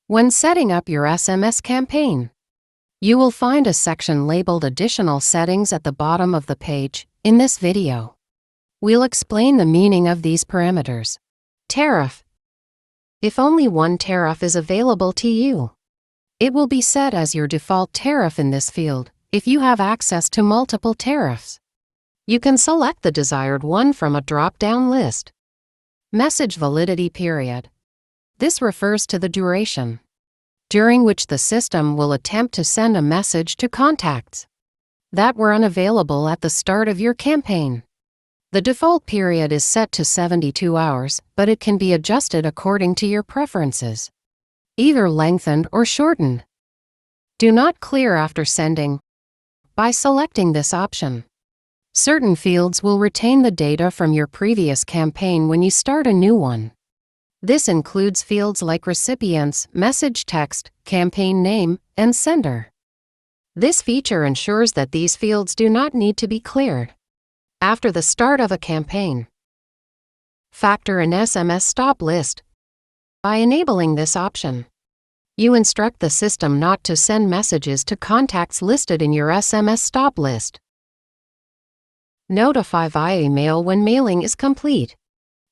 When setting up your SMS campaign, you will find a section labeled Additional Settings at the bottom of the page. In this video, we'll explain the meaning of these parameters. Tariff. If only one tariff is available to you, it will be set as your default tariff in this field. If you have access to multiple tariffs, you can select the desired one from a drop-down list. Message validity period. This refers to the duration during which the system will attempt to send a message to contacts that were unavailable at the start of your campaign. The default period is set to 72 hours, but it can be adjusted according to your preferences, either lengthened or shortened. Do not clear after sending. By selecting this option, certain fields will retain the data from your previous campaign when you start a new one. This includes fields like recipients, message text, campaign name, and sender. This feature ensures that these fields do not need to be cleared after the start of a campaign. Factor an SMS stop list. By enabling this option, you instruct the system not to send messages to contacts listed in your SMS stop list. Notify via email when mailing is complete.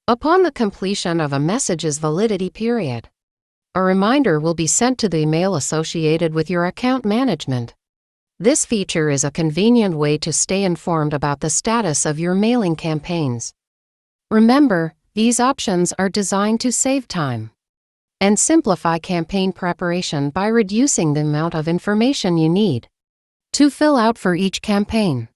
Upon the completion of a message's validity period, a reminder will be sent to the email associated with your account management. This feature is a convenient way to stay informed about the status of your mailing campaigns. Remember, these options are designed to save time and simplify campaign preparation by reducing the amount of information you need to fill out for each campaign.